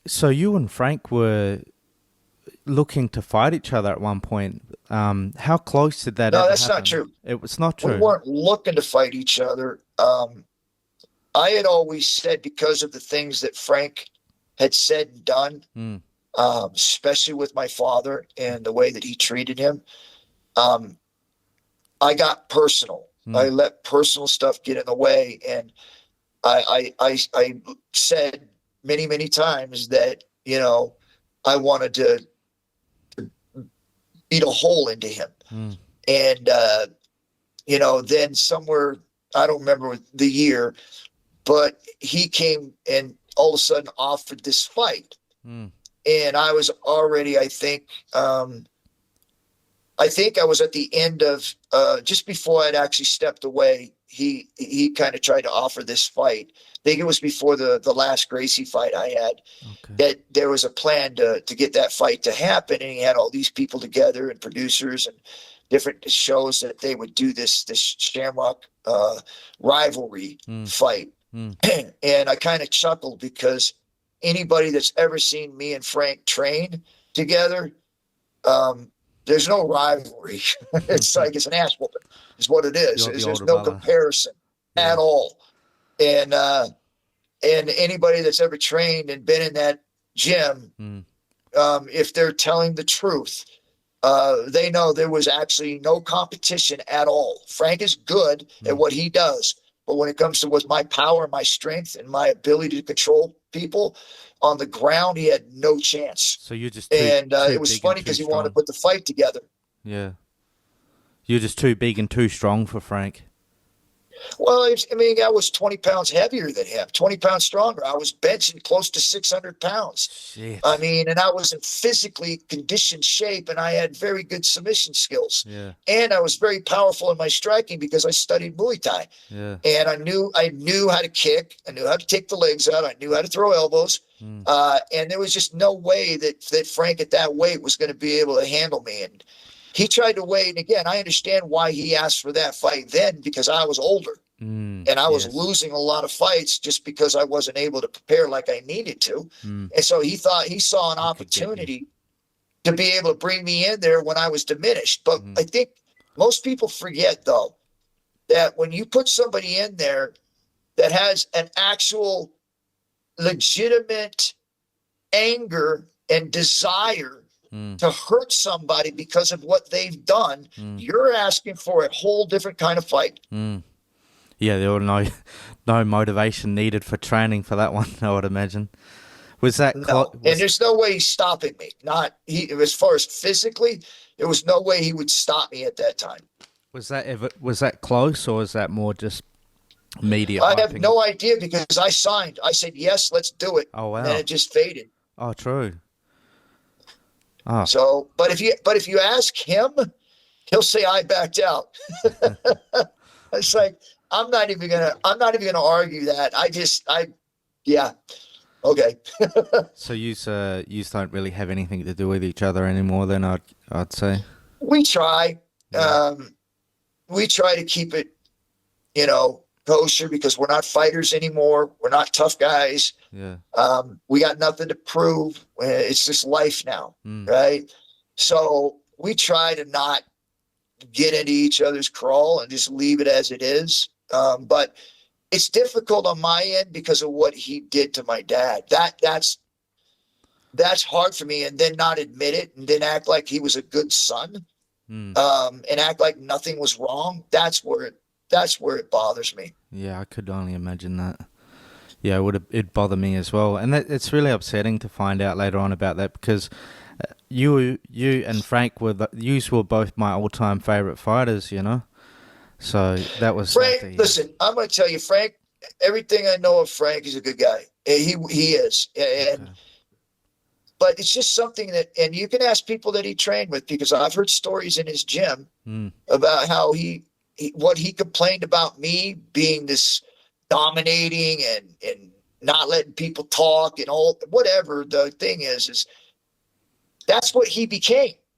So you and Frank were looking to fight each other at one point. How close did that No, ever that's not happen? true. It was not We true. weren't looking to fight each other. I had always said because of the things that Frank had said and done, Mm, especially with my father and the way that he treated him, um, I got personal. I mm, let personal stuff get in the way, and I said many many times that I wanted to beat a hole into him, mm, and then somewhere I don't remember the year, but he came and all of a sudden offered this fight, mm, and I was already I think I was at the end of just before I'd actually stepped away. He kind of tried to offer this fight. I think it was before the last Gracie fight I had, okay. that there was a plan to get that fight to happen, and he had all these people together and producers and different shows that they would do this Shamrock rivalry Mm, fight. mm, And I kind of chuckled because anybody that's ever seen me and Frank train together, um, there's no rivalry. It's like it's an ass whooping, is what it is. You're the There's older no brother. comparison Yeah. at all. And anybody that's ever trained and been in that gym, Mm, if they're telling the truth, they know there was actually no competition at all. Frank is good at mm. what he does, but when it comes to what my power, my strength, and my ability to control people on the ground, he had no chance. So you're just too And too it was big and funny too because he wanted to strong. put the fight together. Yeah. You're just too big and too strong for Frank. Well, I mean, I was 20 pounds heavier than him, 20 pounds stronger. I was benching close to 600 pounds. I Shit. mean, and I was in physically conditioned shape, and I had very good submission skills. Yeah. And I was very powerful in my striking because I studied Muay Thai. Yeah. And I knew how to kick. I knew how to take the legs out. I knew how to throw elbows. Mm, And there was just no way that Frank at that weight was going to be able to handle me. And he tried to wait. And again, I understand why he asked for that fight then because I was older mm, and I was yes. losing a lot of fights just because I wasn't able to prepare like I needed to. Mm. And so he thought he saw an He could get you. opportunity to be able to bring me in there when I was diminished. But Mm, I think most people forget, though, that when you put somebody in there that has an actual legitimate anger and desire mm, to hurt somebody because of what they've done, mm, you're asking for a whole different kind of fight. mm. Yeah, there were no no motivation needed for training for that one. I would imagine. Was that No, and was there's no way he's stopping me. Not he, as far as physically, there was no way he would stop me at that time. was that close, or was that more just media I have hyping it? no idea because I signed. I said yes, let's do it, Oh and then wow. it just faded. Oh true. Oh. So, but if you ask him, he'll say I backed out. It's like I'm not even gonna argue that. Yeah, okay. So you don't really have anything to do with each other anymore. Then I'd say. We try. Yeah. We try to keep it, kosher because we're not fighters anymore. We're not tough guys. Yeah. We got nothing to prove. It's just life now, Mm, right? So we try to not get into each other's crawl and just leave it as it is. But it's difficult on my end because of what he did to my dad. That's hard for me, and then not admit it, and then act like he was a good son, mm. and act like nothing was wrong. That's where it bothers me. Yeah, I could only imagine that. Yeah, it'd bother me as well, and it's really upsetting to find out later on about that because you and Frank yous were both my all-time favorite fighters, you know. So that was sad Frank, to hear. listen, I'm going to tell you, Frank. Everything I know of Frank, he's a good guy. He is, and Okay. but it's just something that, and you can ask people that he trained with because I've heard stories in his gym Mm, about how what he complained about me being this dominating and not letting people talk and all whatever the thing is that's what he became.